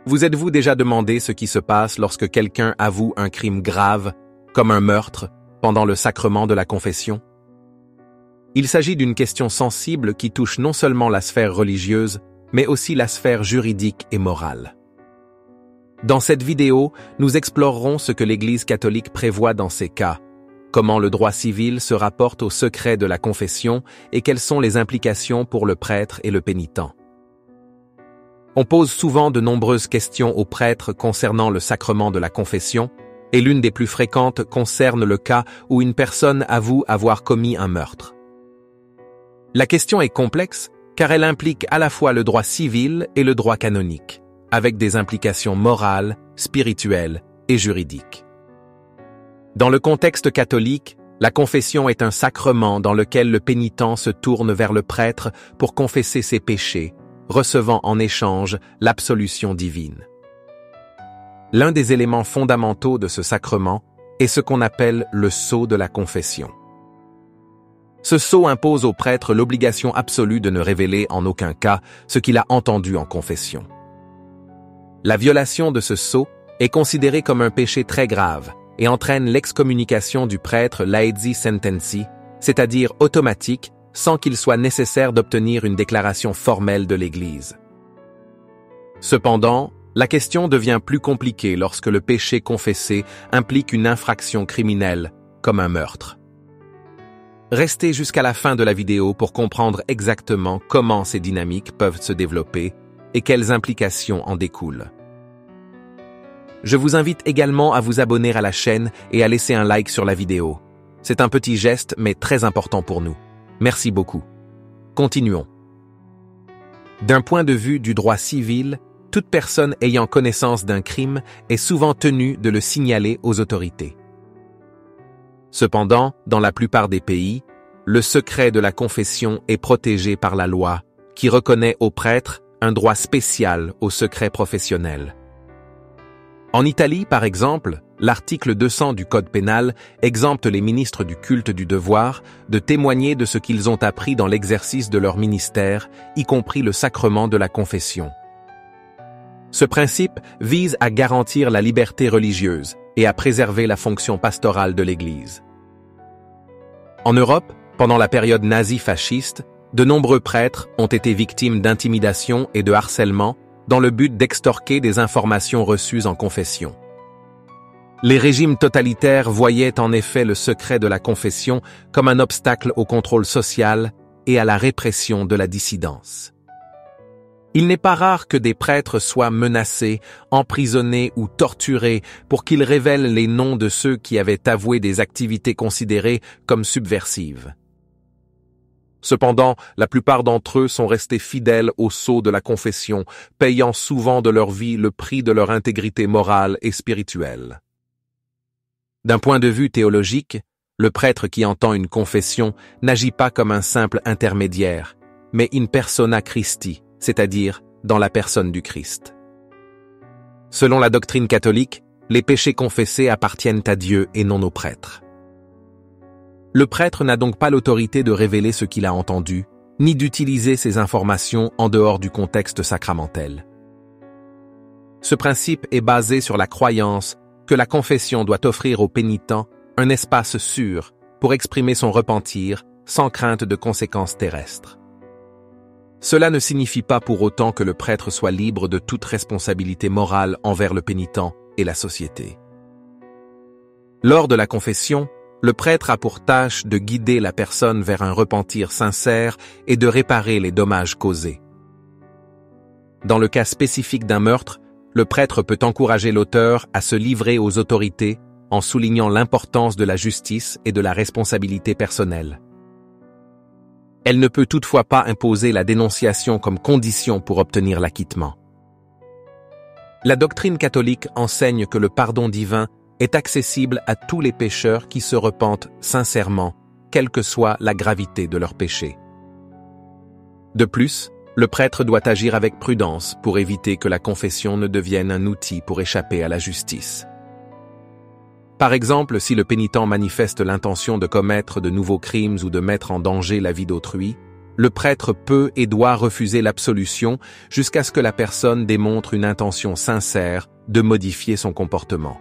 Vous êtes-vous déjà demandé ce qui se passe lorsque quelqu'un avoue un crime grave, comme un meurtre, pendant le sacrement de la confession? Il s'agit d'une question sensible qui touche non seulement la sphère religieuse, mais aussi la sphère juridique et morale. Dans cette vidéo, nous explorerons ce que l'Église catholique prévoit dans ces cas, comment le droit civil se rapporte au secret de la confession et quelles sont les implications pour le prêtre et le pénitent. On pose souvent de nombreuses questions aux prêtres concernant le sacrement de la confession, et l'une des plus fréquentes concerne le cas où une personne avoue avoir commis un meurtre. La question est complexe car elle implique à la fois le droit civil et le droit canonique, avec des implications morales, spirituelles et juridiques. Dans le contexte catholique, la confession est un sacrement dans lequel le pénitent se tourne vers le prêtre pour confesser ses péchés, recevant en échange l'absolution divine. L'un des éléments fondamentaux de ce sacrement est ce qu'on appelle le sceau de la confession. Ce sceau impose au prêtre l'obligation absolue de ne révéler en aucun cas ce qu'il a entendu en confession. La violation de ce sceau est considérée comme un péché très grave et entraîne l'excommunication du prêtre laedi sententii, c'est-à-dire automatique, sans qu'il soit nécessaire d'obtenir une déclaration formelle de l'Église. Cependant, la question devient plus compliquée lorsque le péché confessé implique une infraction criminelle, comme un meurtre. Restez jusqu'à la fin de la vidéo pour comprendre exactement comment ces dynamiques peuvent se développer et quelles implications en découlent. Je vous invite également à vous abonner à la chaîne et à laisser un like sur la vidéo. C'est un petit geste mais très important pour nous. Merci beaucoup. Continuons. D'un point de vue du droit civil, toute personne ayant connaissance d'un crime est souvent tenue de le signaler aux autorités. Cependant, dans la plupart des pays, le secret de la confession est protégé par la loi, qui reconnaît aux prêtres un droit spécial au secret professionnel. En Italie, par exemple, l'article 200 du Code pénal exempte les ministres du culte du devoir de témoigner de ce qu'ils ont appris dans l'exercice de leur ministère, y compris le sacrement de la confession. Ce principe vise à garantir la liberté religieuse et à préserver la fonction pastorale de l'Église. En Europe, pendant la période nazi-fasciste, de nombreux prêtres ont été victimes d'intimidation et de harcèlement dans le but d'extorquer des informations reçues en confession. Les régimes totalitaires voyaient en effet le secret de la confession comme un obstacle au contrôle social et à la répression de la dissidence. Il n'est pas rare que des prêtres soient menacés, emprisonnés ou torturés pour qu'ils révèlent les noms de ceux qui avaient avoué des activités considérées comme subversives. Cependant, la plupart d'entre eux sont restés fidèles au sceau de la confession, payant souvent de leur vie le prix de leur intégrité morale et spirituelle. D'un point de vue théologique, le prêtre qui entend une confession n'agit pas comme un simple intermédiaire, mais in persona Christi, c'est-à-dire dans la personne du Christ. Selon la doctrine catholique, les péchés confessés appartiennent à Dieu et non aux prêtres. Le prêtre n'a donc pas l'autorité de révéler ce qu'il a entendu, ni d'utiliser ces informations en dehors du contexte sacramentel. Ce principe est basé sur la croyance que la confession doit offrir au pénitent un espace sûr pour exprimer son repentir sans crainte de conséquences terrestres. Cela ne signifie pas pour autant que le prêtre soit libre de toute responsabilité morale envers le pénitent et la société. Lors de la confession, le prêtre a pour tâche de guider la personne vers un repentir sincère et de réparer les dommages causés. Dans le cas spécifique d'un meurtre, le prêtre peut encourager l'auteur à se livrer aux autorités en soulignant l'importance de la justice et de la responsabilité personnelle. Elle ne peut toutefois pas imposer la dénonciation comme condition pour obtenir l'acquittement. La doctrine catholique enseigne que le pardon divin est accessible à tous les pécheurs qui se repentent sincèrement, quelle que soit la gravité de leur péché. De plus, le prêtre doit agir avec prudence pour éviter que la confession ne devienne un outil pour échapper à la justice. Par exemple, si le pénitent manifeste l'intention de commettre de nouveaux crimes ou de mettre en danger la vie d'autrui, le prêtre peut et doit refuser l'absolution jusqu'à ce que la personne démontre une intention sincère de modifier son comportement.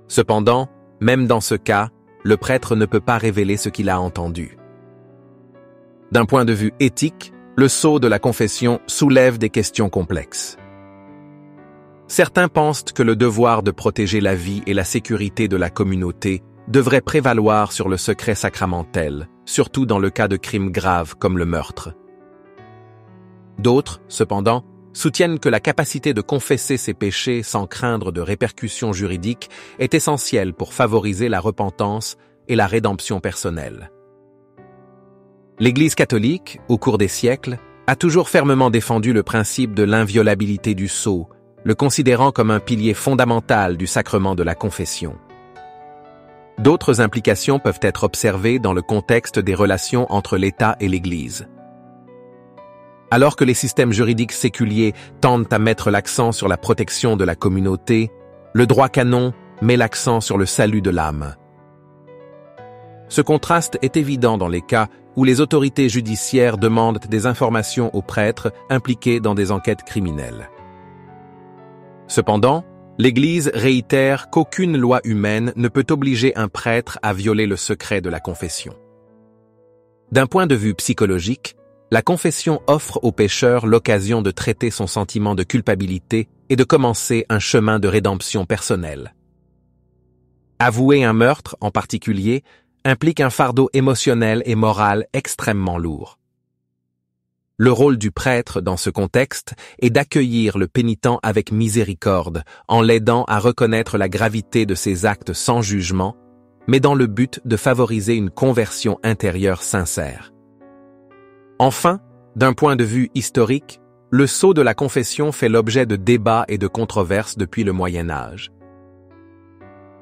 Cependant, même dans ce cas, le prêtre ne peut pas révéler ce qu'il a entendu. D'un point de vue éthique, le sceau de la confession soulève des questions complexes. Certains pensent que le devoir de protéger la vie et la sécurité de la communauté devrait prévaloir sur le secret sacramentel, surtout dans le cas de crimes graves comme le meurtre. D'autres, cependant, soutiennent que la capacité de confesser ses péchés sans craindre de répercussions juridiques est essentielle pour favoriser la repentance et la rédemption personnelle. L'Église catholique, au cours des siècles, a toujours fermement défendu le principe de l'inviolabilité du sceau, le considérant comme un pilier fondamental du sacrement de la confession. D'autres implications peuvent être observées dans le contexte des relations entre l'État et l'Église. Alors que les systèmes juridiques séculiers tendent à mettre l'accent sur la protection de la communauté, le droit canon met l'accent sur le salut de l'âme. Ce contraste est évident dans les cas où les autorités judiciaires demandent des informations aux prêtres impliqués dans des enquêtes criminelles. Cependant, l'Église réitère qu'aucune loi humaine ne peut obliger un prêtre à violer le secret de la confession. D'un point de vue psychologique, la confession offre au pécheur l'occasion de traiter son sentiment de culpabilité et de commencer un chemin de rédemption personnelle. Avouer un meurtre, en particulier, implique un fardeau émotionnel et moral extrêmement lourd. Le rôle du prêtre dans ce contexte est d'accueillir le pénitent avec miséricorde, en l'aidant à reconnaître la gravité de ses actes sans jugement, mais dans le but de favoriser une conversion intérieure sincère. Enfin, d'un point de vue historique, le sceau de la confession fait l'objet de débats et de controverses depuis le Moyen Âge.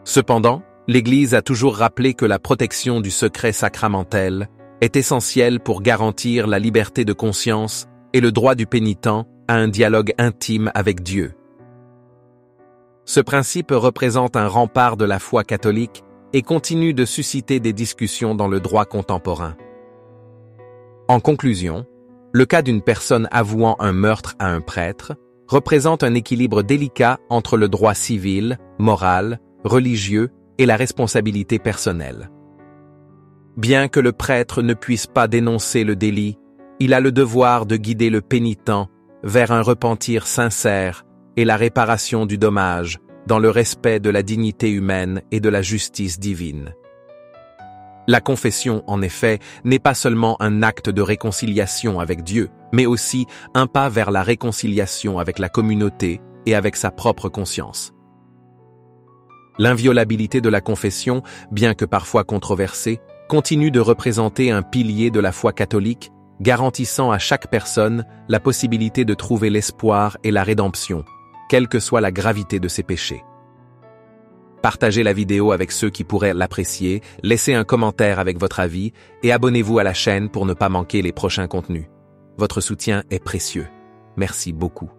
Cependant, l'Église a toujours rappelé que la protection du secret sacramentel est essentielle pour garantir la liberté de conscience et le droit du pénitent à un dialogue intime avec Dieu. Ce principe représente un rempart de la foi catholique et continue de susciter des discussions dans le droit contemporain. En conclusion, le cas d'une personne avouant un meurtre à un prêtre représente un équilibre délicat entre le droit civil, moral, religieux et la responsabilité personnelle. Bien que le prêtre ne puisse pas dénoncer le délit, il a le devoir de guider le pénitent vers un repentir sincère et la réparation du dommage dans le respect de la dignité humaine et de la justice divine. La confession, en effet, n'est pas seulement un acte de réconciliation avec Dieu, mais aussi un pas vers la réconciliation avec la communauté et avec sa propre conscience. L'inviolabilité de la confession, bien que parfois controversée, continue de représenter un pilier de la foi catholique, garantissant à chaque personne la possibilité de trouver l'espoir et la rédemption, quelle que soit la gravité de ses péchés. Partagez la vidéo avec ceux qui pourraient l'apprécier, laissez un commentaire avec votre avis et abonnez-vous à la chaîne pour ne pas manquer les prochains contenus. Votre soutien est précieux. Merci beaucoup.